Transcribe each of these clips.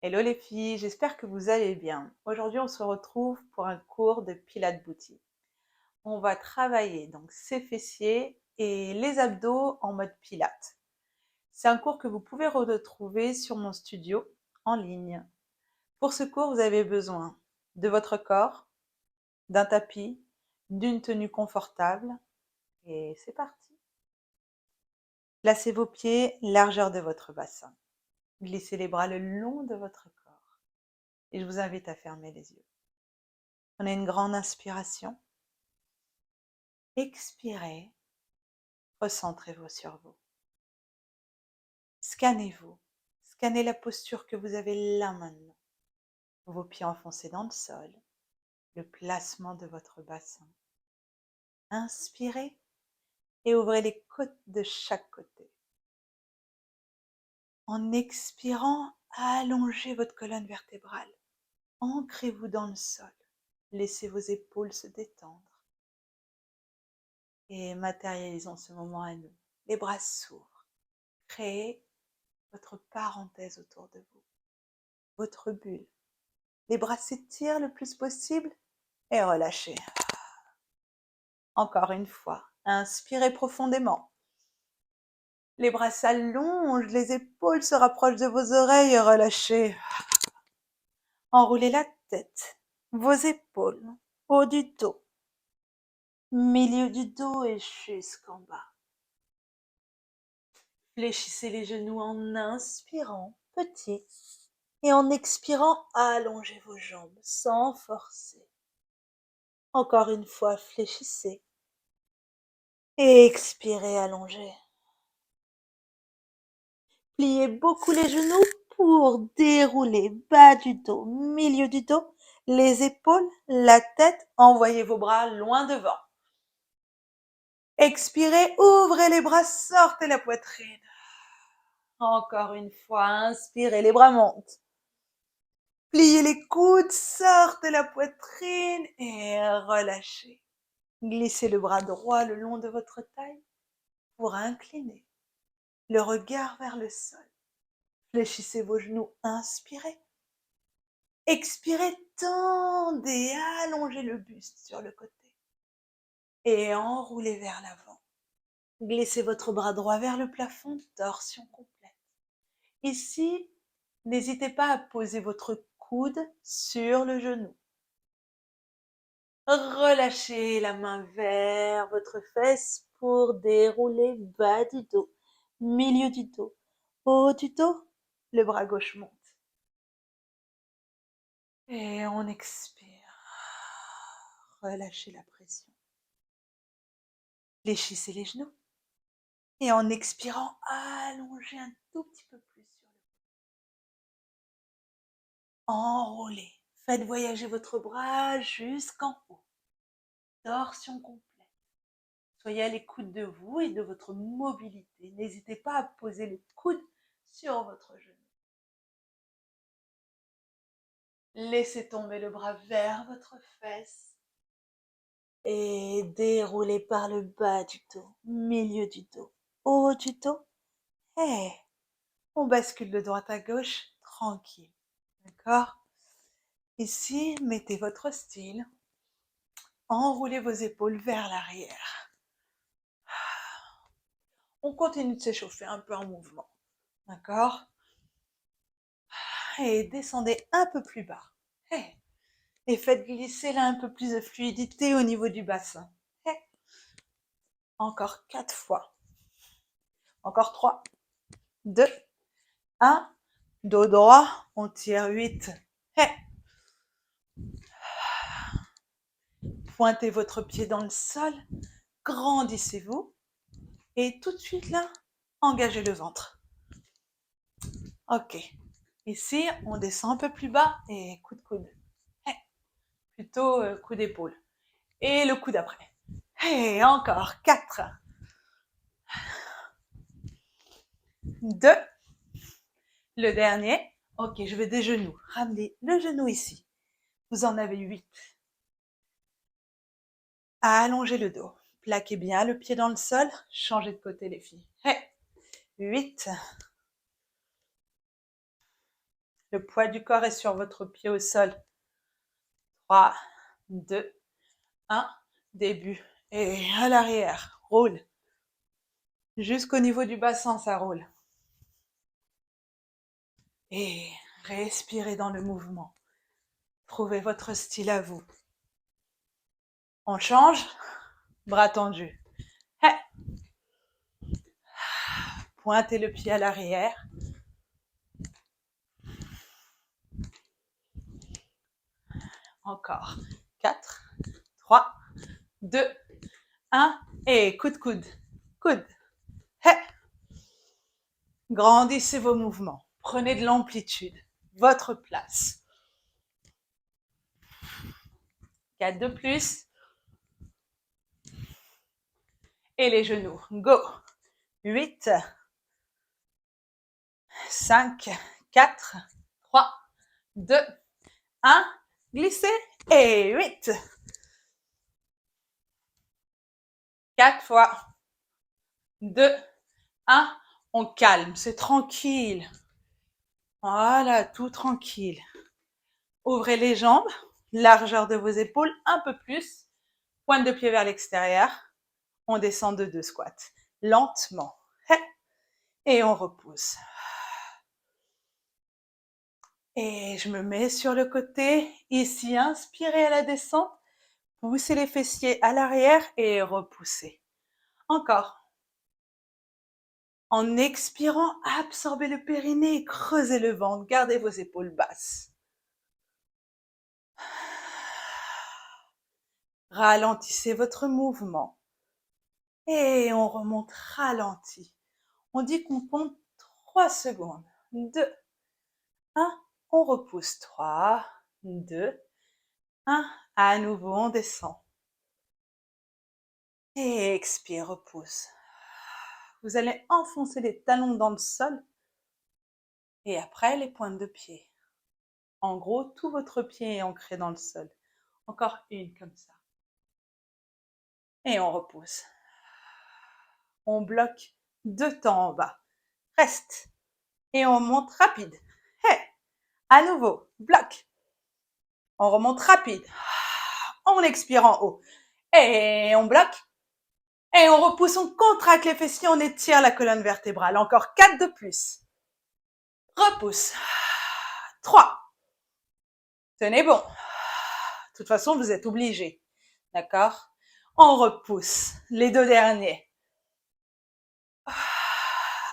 Hello les filles, j'espère que vous allez bien. Aujourd'hui, on se retrouve pour un cours de Pilates Booty. On va travailler donc ses fessiers et les abdos en mode Pilates. C'est un cours que vous pouvez retrouver sur mon studio en ligne. Pour ce cours, vous avez besoin de votre corps, d'un tapis, d'une tenue confortable et c'est parti. Placez vos pieds largeur de votre bassin. Glissez les bras le long de votre corps et je vous invite à fermer les yeux. Prenez une grande inspiration. Expirez. Recentrez-vous sur vous. Scannez-vous. Scannez la posture que vous avez là maintenant. Vos pieds enfoncés dans le sol. Le placement de votre bassin. Inspirez et ouvrez les côtes de chaque côté. En expirant, allongez votre colonne vertébrale. Ancrez-vous dans le sol. Laissez vos épaules se détendre. Et matérialisons ce moment à nous. Les bras s'ouvrent. Créez votre parenthèse autour de vous, votre bulle. Les bras s'étirent le plus possible et relâchez. Encore une fois, inspirez profondément. Les bras s'allongent, les épaules se rapprochent de vos oreilles et relâchez. Enroulez la tête, vos épaules, haut du dos, milieu du dos et jusqu'en bas. Fléchissez les genoux en inspirant, petit, et en expirant, allongez vos jambes sans forcer. Encore une fois, fléchissez. Et expirez, allongez. Pliez beaucoup les genoux pour dérouler bas du dos, milieu du dos, les épaules, la tête. Envoyez vos bras loin devant. Expirez, ouvrez les bras, sortez la poitrine. Encore une fois, inspirez, les bras montent. Pliez les coudes, sortez la poitrine et relâchez. Glissez le bras droit le long de votre taille pour incliner. Le regard vers le sol. Fléchissez vos genoux, inspirez. Expirez, tendez, allongez le buste sur le côté. Et enroulez vers l'avant. Glissez votre bras droit vers le plafond, torsion complète. Ici, n'hésitez pas à poser votre coude sur le genou. Relâchez la main vers votre fesse pour dérouler bas du dos, milieu du dos, haut du dos, le bras gauche monte. Et on expire. Relâchez la pression. Fléchissez les genoux. Et en expirant, allongez un tout petit peu plus sur le dos. Enroulez. Faites voyager votre bras jusqu'en haut. Torsion complète. Soyez à l'écoute de vous et de votre mobilité. N'hésitez pas à poser le coude sur votre genou. Laissez tomber le bras vers votre fesse. Et déroulez par le bas du dos, milieu du dos, haut du dos. Et on bascule de droite à gauche, tranquille. D'accord? Ici, mettez votre style. Enroulez vos épaules vers l'arrière. On continue de s'échauffer un peu en mouvement. D'accord? Et descendez un peu plus bas. Et faites glisser là un peu plus de fluidité au niveau du bassin. Encore 4 fois. Encore 3, 2, 1. Dos droit, on tire 8. Pointez votre pied dans le sol, grandissez-vous et tout de suite là, engagez le ventre. Ok, ici on descend un peu plus bas et coup de coude. Plutôt coup d'épaule. Et le coup d'après. Et encore 4, 2, le dernier. Ok, je vais des genoux. Ramenez le genou ici. Vous en avez 8. Allongez le dos. Plaquez bien le pied dans le sol. Changez de côté les filles. 8. Le poids du corps est sur votre pied au sol. 3, 2, 1. Début. Et à l'arrière. Roule. Jusqu'au niveau du bassin, ça roule. Et respirez dans le mouvement. Trouvez votre style à vous. On change. Bras tendus. Hey. Pointez le pied à l'arrière. Encore. 4, 3, 2, 1. Et coude, coude. Coude. Hey. Grandissez vos mouvements. Prenez de l'amplitude. Votre place. 4 de plus. Et les genoux. Go. 8, 5, 4, 3, 2, 1. Glissez. Et 8. 4 fois. 2, 1. On calme. C'est tranquille. Voilà, tout tranquille. Ouvrez les jambes. Largeur de vos épaules. Un peu plus. Pointe de pied vers l'extérieur. On descend de 2 squats. Lentement. Et on repousse. Et je me mets sur le côté. Ici, inspirez à la descente. Poussez les fessiers à l'arrière et repoussez. Encore. En expirant, absorbez le périnée et creusez le ventre. Gardez vos épaules basses. Ralentissez votre mouvement. Et on remonte ralenti. On dit qu'on compte 3 secondes. 2, 1. On repousse. 3, 2, 1. À nouveau, on descend. Et expire, repousse. Vous allez enfoncer les talons dans le sol. Et après, les pointes de pied. En gros, tout votre pied est ancré dans le sol. Encore une comme ça. Et on repousse. On bloque 2 temps en bas. Reste. Et on monte rapide. Hey. À nouveau, bloc. On remonte rapide. On expire en haut. Et on bloque. Et on repousse, on contracte les fessiers, on étire la colonne vertébrale. Encore 4 de plus. Repousse. 3. Tenez bon. De toute façon, vous êtes obligés. D'accord? On repousse. Les 2 derniers.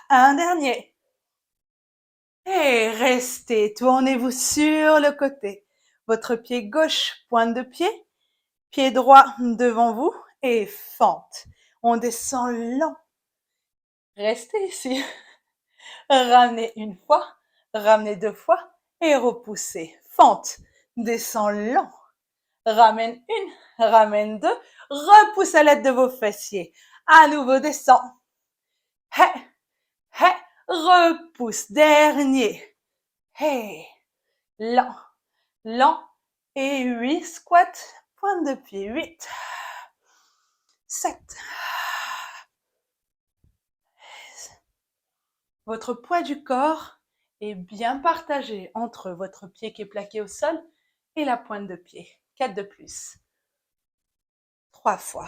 Un dernier. Et restez. Tournez-vous sur le côté. Votre pied gauche, pointe de pied. Pied droit devant vous. Et fente. On descend lent. Restez ici. Ramenez une fois. Ramenez 2 fois. Et repoussez. Fente. Descend lent. Ramène 1. Ramène 2. Repousse à l'aide de vos fessiers. À nouveau, descend. Hey. Hey. Repousse. Dernier. Hey. Lent. Lent. Et 8 squats. Pointe de pied. 8. 7. Votre poids du corps est bien partagé entre votre pied qui est plaqué au sol et la pointe de pied. 4 de plus. 3 fois.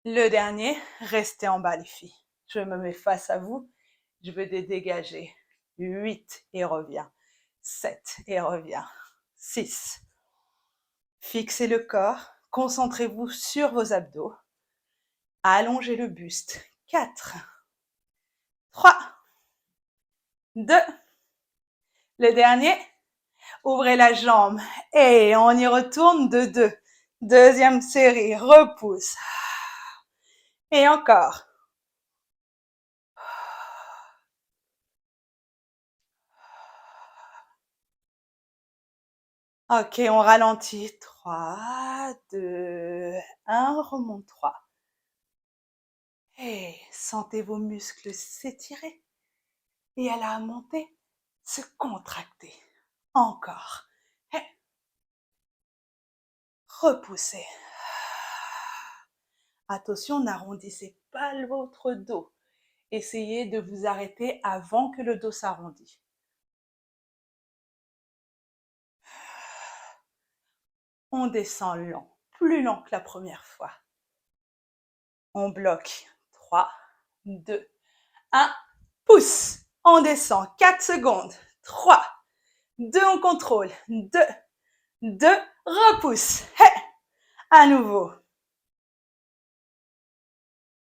Le dernier, restez en bas les filles. Je me mets face à vous. Je veux dégager. 8 et reviens. 7 et reviens. 6. Fixez le corps. Concentrez-vous sur vos abdos. Allongez le buste. 4. 3. 2. Le dernier. Ouvrez la jambe. Et on y retourne de 2. Deuxième série. Repousse. Et encore. Ok, on ralentit. 3, 2, 1. Remonte 3. Et sentez vos muscles s'étirer. Et à la montée, se contracter. Encore. Et repoussez. Attention, n'arrondissez pas votre dos. Essayez de vous arrêter avant que le dos s'arrondisse. On descend lent, plus lent que la première fois. On bloque. 3, 2, 1. Pousse. On descend. 4 secondes. 3, 2, on contrôle. 2, 2, repousse. Hey. À nouveau.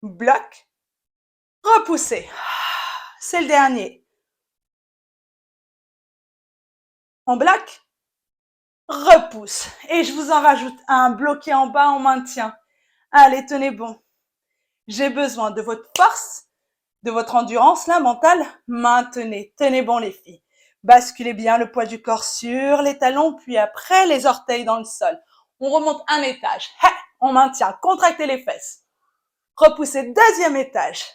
Bloc. Repoussez. C'est le dernier. On bloque. Repousse. Et je vous en rajoute un. Bloqué en bas, on maintient. Allez, tenez bon. J'ai besoin de votre force, de votre endurance, là, mentale. Maintenez. Tenez bon, les filles. Basculez bien le poids du corps sur les talons, puis après, les orteils dans le sol. On remonte un étage. Hey, on maintient. Contractez les fesses. Repoussez. Deuxième étage.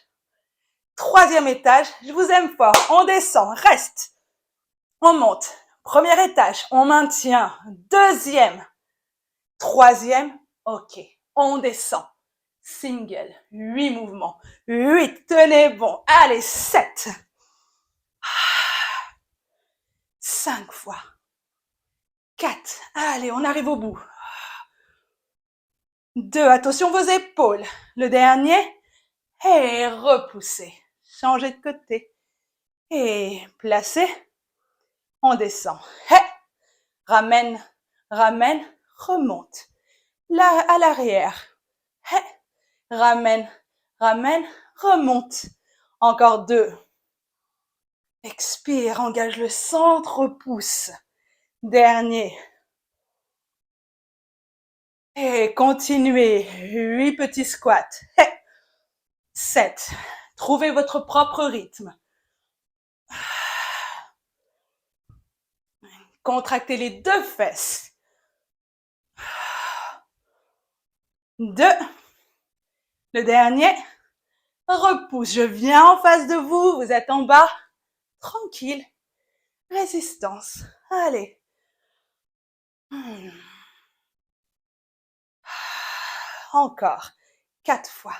Troisième étage. Je vous aime fort. On descend. Reste. On monte. Premier étage. On maintient. Deuxième. Troisième. OK. On descend. Single. 8 mouvements. 8. Tenez bon. Allez, 7. 5 fois. 4. Allez, on arrive au bout. 2. Attention vos épaules. Le dernier. Et repoussez. Changez de côté. Et placez. On descend. Hey. Ramène, ramène, remonte. Là, à l'arrière. Hey. Ramène, ramène, remonte. Encore 2. Expire, engage le centre, repousse. Dernier. Et continuez. 8 petits squats. Hey. 7. Trouvez votre propre rythme. Contractez les 2 fesses. 2. Le dernier. Repousse. Je viens en face de vous. Vous êtes en bas. Tranquille. Résistance. Allez. Encore. 4 fois.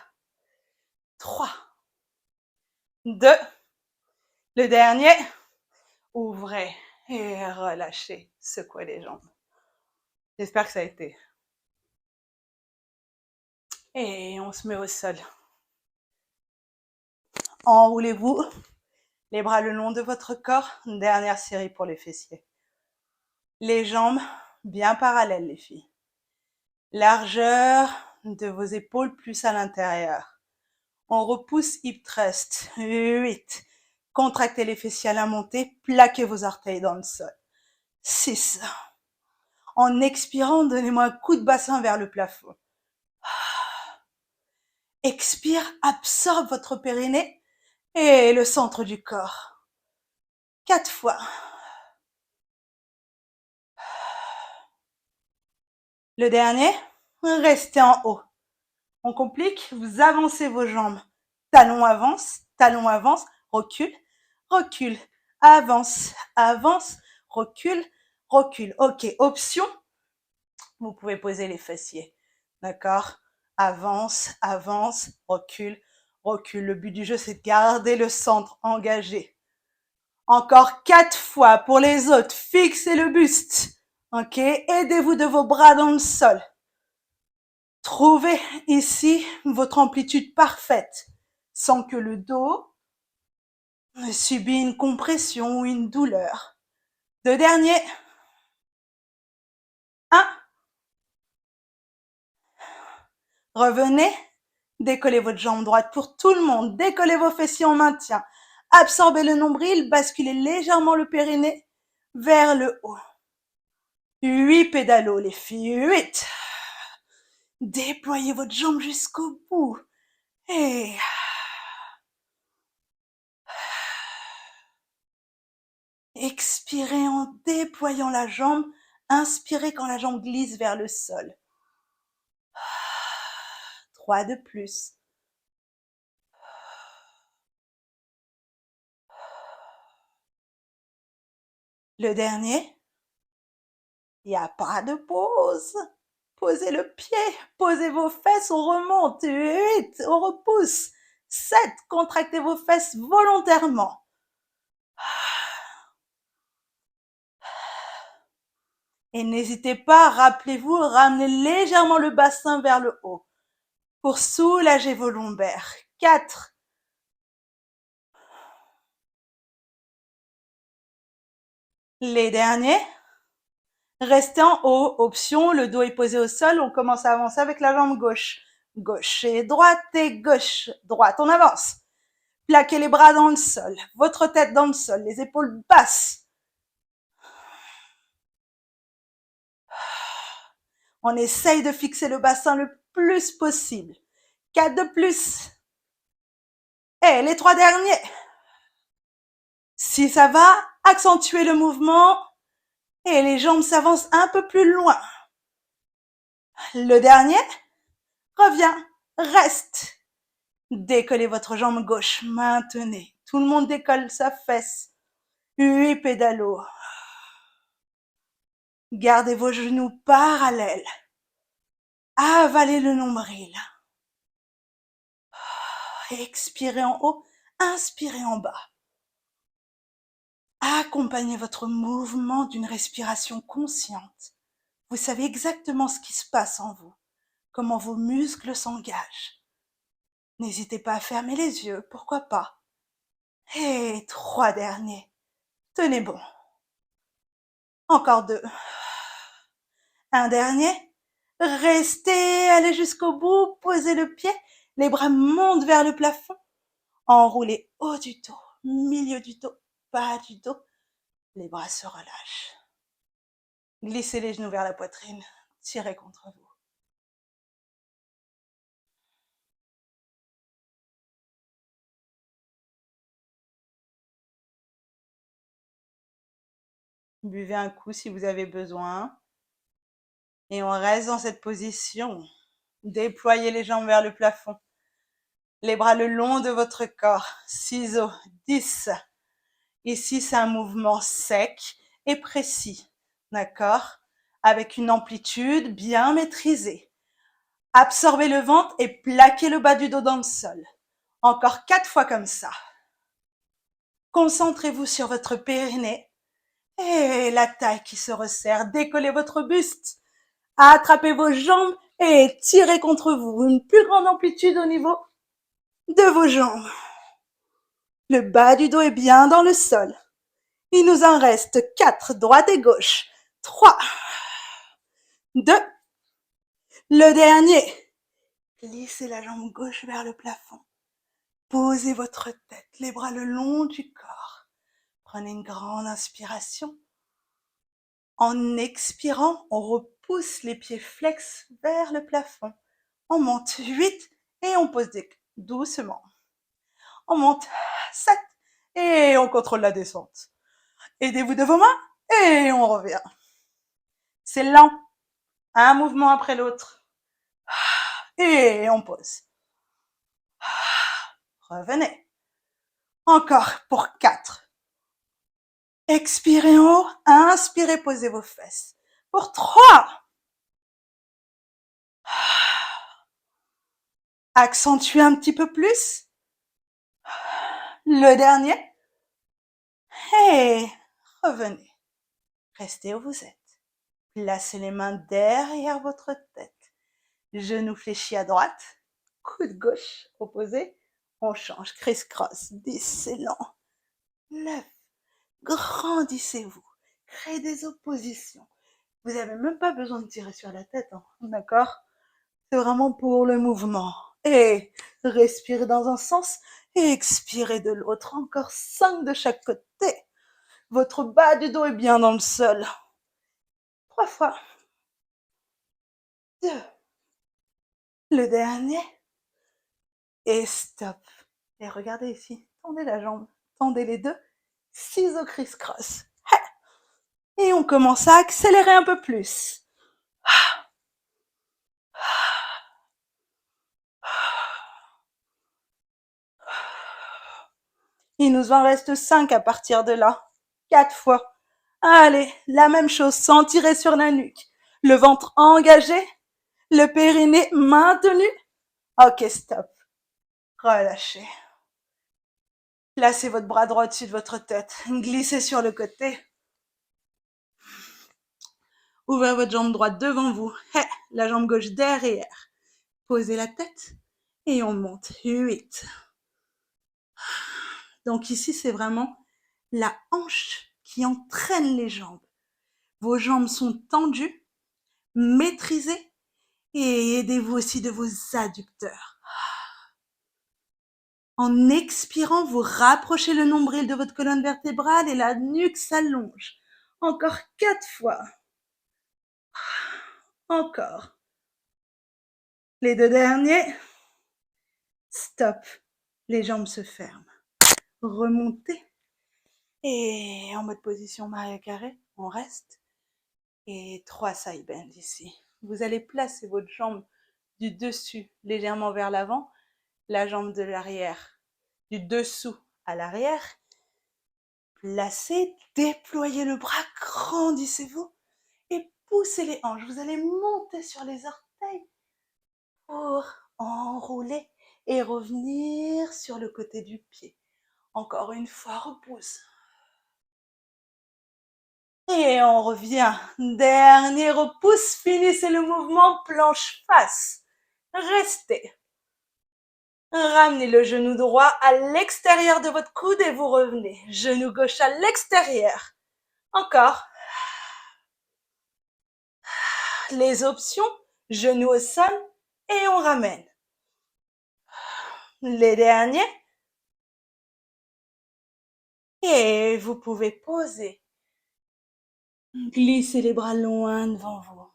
3. 2. Le dernier. Ouvrez et relâchez. Secouez les jambes. J'espère que ça a été. Et on se met au sol. Enroulez-vous. Les bras le long de votre corps. Dernière série pour les fessiers. Les jambes bien parallèles, les filles. Largeur de vos épaules plus à l'intérieur. On repousse hip thrust. 8. Contractez les fessiers à la montée. Plaquez vos orteils dans le sol. 6. En expirant, donnez-moi un coup de bassin vers le plafond. Expire, absorbe votre périnée et le centre du corps. 4 fois. Le dernier, restez en haut. On complique, vous avancez vos jambes. Talon avance, recule, recule, avance, avance, recule, recule. Ok, option, vous pouvez poser les fessiers. D'accord? Avance, avance, recule, recule. Le but du jeu, c'est de garder le centre engagé. Encore 4 fois pour les autres. Fixez le buste. Ok? Aidez-vous de vos bras dans le sol. Trouvez ici votre amplitude parfaite sans que le dos subisse une compression ou une douleur. 2 derniers. 1. Revenez. Décollez votre jambe droite pour tout le monde. Décollez vos fessiers en maintien. Absorbez le nombril. Basculez légèrement le périnée vers le haut. 8 pédalos, les filles. 8. Déployez votre jambe jusqu'au bout. Et expirez en déployant la jambe. Inspirez quand la jambe glisse vers le sol. 3 de plus. Le dernier. Il n'y a pas de pause. Posez le pied, posez vos fesses, on remonte. 8, on repousse. 7. Contractez vos fesses volontairement. Et n'hésitez pas, rappelez-vous, ramenez légèrement le bassin vers le haut pour soulager vos lombaires. 4. Les derniers. Restez en haut. Option, le dos est posé au sol. On commence à avancer avec la jambe gauche. Gauche et droite et gauche, droite. On avance. Plaquez les bras dans le sol. Votre tête dans le sol. Les épaules basses. On essaye de fixer le bassin le plus possible. 4 de plus. Et les 3 derniers. Si ça va, accentuez le mouvement et les jambes s'avancent un peu plus loin. Le dernier, reviens, reste. Décollez votre jambe gauche, maintenez. Tout le monde décolle sa fesse. 8 pédalos. Gardez vos genoux parallèles. Avalez le nombril. Expirez en haut, inspirez en bas. Accompagnez votre mouvement d'une respiration consciente. Vous savez exactement ce qui se passe en vous, comment vos muscles s'engagent. N'hésitez pas à fermer les yeux, pourquoi pas. Et 3 derniers. Tenez bon. Encore 2. Un dernier. Restez, allez jusqu'au bout, posez le pied, les bras montent vers le plafond. Enroulez haut du dos, milieu du dos, bas du dos. Les bras se relâchent. Glissez les genoux vers la poitrine, tirez contre vous. Buvez un coup si vous avez besoin. Et on reste dans cette position. Déployez les jambes vers le plafond. Les bras le long de votre corps. Ciseaux, 10. Ici, c'est un mouvement sec et précis. D'accord? Avec une amplitude bien maîtrisée. Absorbez le ventre et plaquez le bas du dos dans le sol. Encore 4 fois comme ça. Concentrez-vous sur votre périnée et la taille qui se resserre. Décollez votre buste. Attrapez vos jambes et tirez contre vous. Une plus grande amplitude au niveau de vos jambes. Le bas du dos est bien dans le sol. Il nous en reste 4, droite et gauche. 3, 2, le dernier. Glissez la jambe gauche vers le plafond. Posez votre tête, les bras le long du corps. Prenez une grande inspiration. En expirant, on repousse les pieds flex vers le plafond. On monte 8 et on pose doucement. On monte 7 et on contrôle la descente. Aidez-vous de vos mains et on revient. C'est lent, un mouvement après l'autre. Et on pose. Revenez. Encore pour 4. Expirez en haut, inspirez, posez vos fesses. Pour 3. Accentuez un petit peu plus. Le dernier. Et revenez. Restez où vous êtes. Placez les mains derrière votre tête. Genoux fléchis à droite. Coude gauche opposé. On change. Criss-cross. 10, c'est lent. 9. Grandissez-vous. Créez des oppositions. Vous n'avez même pas besoin de tirer sur la tête, hein, d'accord? C'est vraiment pour le mouvement. Et respirez dans un sens et expirez de l'autre. Encore 5 de chaque côté. Votre bas du dos est bien dans le sol. 3 fois. 2. Le dernier. Et stop. Et regardez ici. Tendez la jambe. Tendez les deux. Ciseaux criss-cross. Et on commence à accélérer un peu plus. Il nous en reste 5 à partir de là. 4 fois. Allez, la même chose, sans tirer sur la nuque. Le ventre engagé, le périnée maintenu. Ok, stop. relâchez. Placez votre bras droit au-dessus de votre tête. Glissez sur le côté. Ouvrez votre jambe droite devant vous. La jambe gauche derrière. Posez la tête et on monte. 8. Donc ici, c'est vraiment la hanche qui entraîne les jambes. Vos jambes sont tendues, maîtrisées et aidez-vous aussi de vos adducteurs. En expirant, vous rapprochez le nombril de votre colonne vertébrale et la nuque s'allonge. Encore 4 fois. Encore. Les 2 derniers. Stop. Les jambes se ferment. Remontez. Et en mode position Maria Carré, on reste. Et 3 side bends ici. Vous allez placer votre jambe du dessus légèrement vers l'avant, la jambe de l'arrière du dessous à l'arrière. Placez, déployez le bras, grandissez-vous et poussez les hanches. Vous allez monter sur les orteils pour enrouler et revenir sur le côté du pied. Encore une fois, repousse. Et on revient. Dernier repousse, finissez le mouvement planche face. Restez. Ramenez le genou droit à l'extérieur de votre coude et vous revenez. Genou gauche à l'extérieur. Encore. Les options, genou au sol et on ramène. Les derniers. Et vous pouvez poser. Glissez les bras loin devant vous.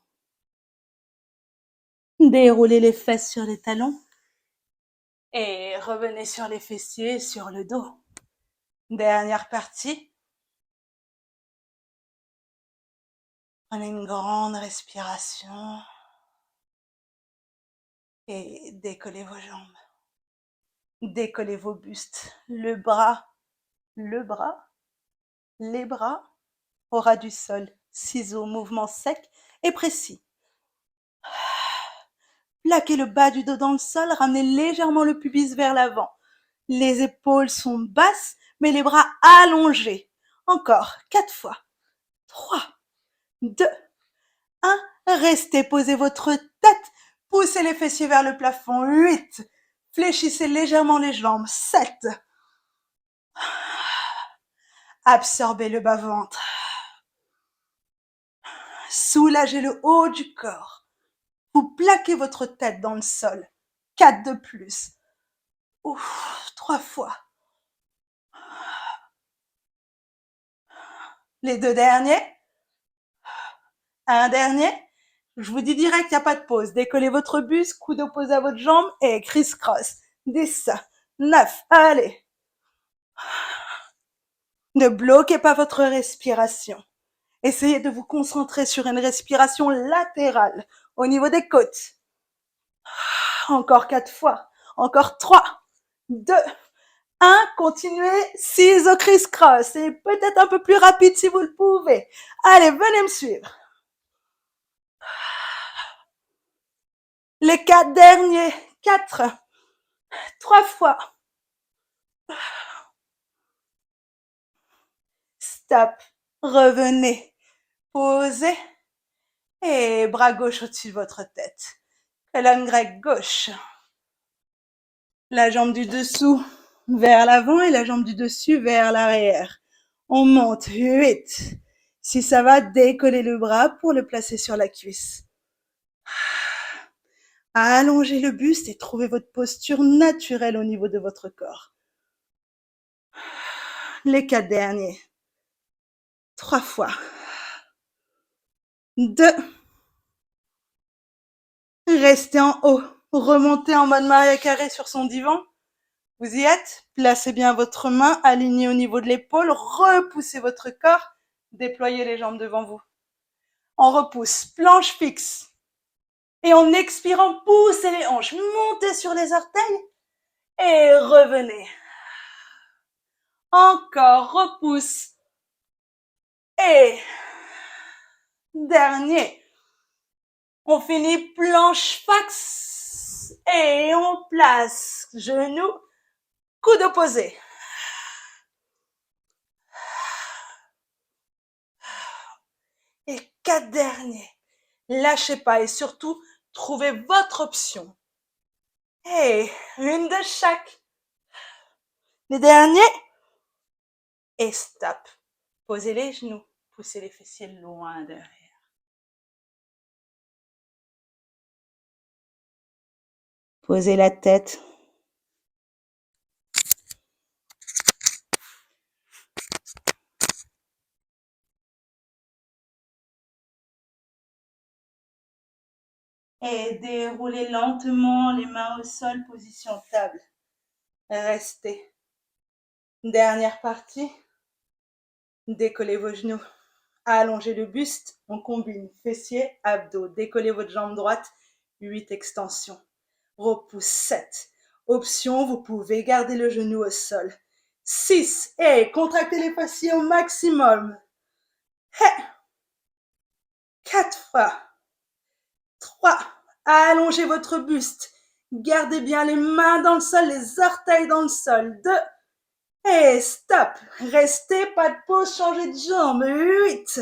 Déroulez les fesses sur les talons. Et revenez sur les fessiers, sur le dos. Dernière partie. Prenez une grande respiration. Et décollez vos jambes. Décollez vos bustes. Les bras au ras du sol. Ciseaux, mouvement sec et précis. Plaquez le bas du dos dans le sol, ramenez légèrement le pubis vers l'avant. Les épaules sont basses, mais les bras allongés. Encore, 4 fois. 3, 2, 1. Restez, posez votre tête. Poussez les fessiers vers le plafond. 8. Fléchissez légèrement les jambes. 7. Absorbez le bas-ventre. Soulagez le haut du corps. Vous plaquez votre tête dans le sol. 4 de plus. Ouf, 3 fois. Les 2 derniers. Un dernier. Je vous dis direct, il n'y a pas de pause. Décollez votre buste, coude opposé à votre jambe et criss-cross. 10, 9, allez. Ne bloquez pas votre respiration. Essayez de vous concentrer sur une respiration latérale au niveau des côtes. Encore 4 fois. Encore 3, 2, 1. Continuez. 6 au criss-cross. Et peut-être un peu plus rapide si vous le pouvez. Allez, venez me suivre. Les 4 derniers. 4. 3 fois. Stop. Revenez. Posez. Et bras gauche au-dessus de votre tête. Colonne grecque gauche. La jambe du dessous vers l'avant et la jambe du dessus vers l'arrière. On monte. 8. Si ça va, décollez le bras pour le placer sur la cuisse. Allongez le buste et trouvez votre posture naturelle au niveau de votre corps. Les 4 derniers. 3 fois. 2. Restez en haut. Remontez en mode Maria Carré sur son divan. Vous y êtes? Placez bien votre main alignée au niveau de l'épaule. Repoussez votre corps. Déployez les jambes devant vous. On repousse. Planche fixe. Et en expirant, poussez les hanches. Montez sur les orteils. Et revenez. Encore. Repousse. Et dernier. On finit planche fixe. pouces et on place genou, coude opposé. Et 4 derniers. Lâchez pas et surtout, trouvez votre option. Et une de chaque. Les derniers. Et stop. Posez les genoux, poussez les fessiers loin derrière. Posez la tête. Et déroulez lentement les mains au sol, position table. Restez. Dernière partie. Décollez vos genoux. Allongez le buste. On combine fessiers, abdos. Décollez votre jambe droite. 8 extensions. Repousse 7. Option, vous pouvez garder le genou au sol. 6. Et contractez les fessiers au maximum. 4 fois. 3. Allongez votre buste. Gardez bien les mains dans le sol, les orteils dans le sol. 2. Et stop. Restez, pas de pause, changez de jambe. 8.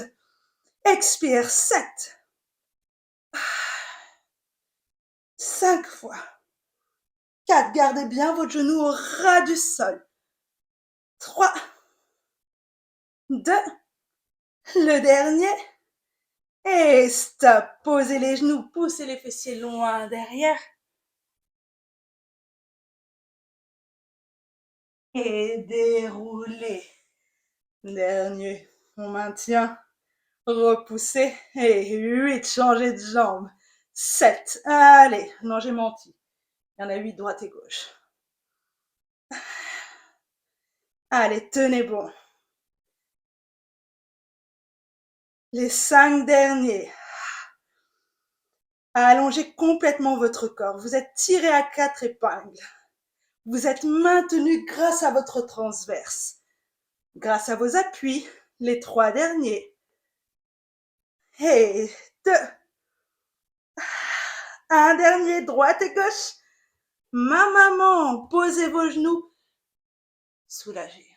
Expire. 7. 5 fois. 4. Gardez bien votre genou au ras du sol. 3. 2. Le dernier. Et stop. Posez les genoux, poussez les fessiers loin derrière. Et déroulez. Dernier. On maintient. Repoussez. Et 8. Changez de jambe. 7. Allez. Non, j'ai menti. Il y en a 8 droite et gauche. Allez, tenez bon. Les 5 derniers. Allongez complètement votre corps. Vous êtes tiré à 4 épingles. Vous êtes maintenu grâce à votre transverse. Grâce à vos appuis, les 3 derniers. Et 2. Un dernier, droite et gauche. Ma maman, posez vos genoux. Soulagez.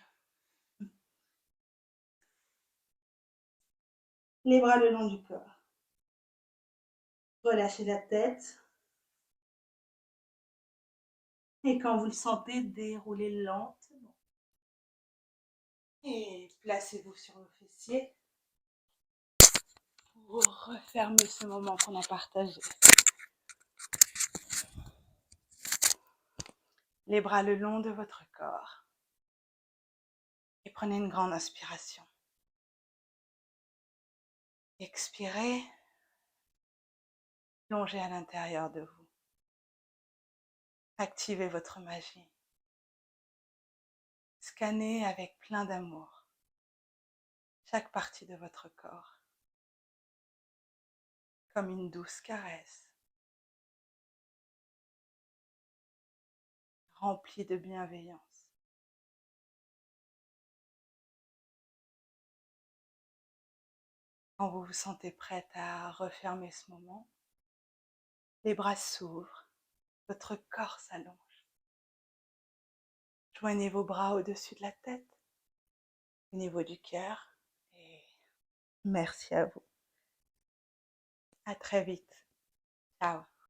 Les bras le long du corps. Relâchez la tête. Et quand vous le sentez, déroulez lentement. Et placez-vous sur vos fessiers pour refermer ce moment qu'on a partagé. Les bras le long de votre corps. Et prenez une grande inspiration. Expirez. Plongez à l'intérieur de vous. Activez votre magie. Scannez avec plein d'amour chaque partie de votre corps, comme une douce caresse, remplie de bienveillance. Quand vous vous sentez prête à refermer ce moment, les bras s'ouvrent, votre corps s'allonge. Joignez vos bras au-dessus de la tête, au niveau du cœur, et merci à vous. À très vite. Ciao.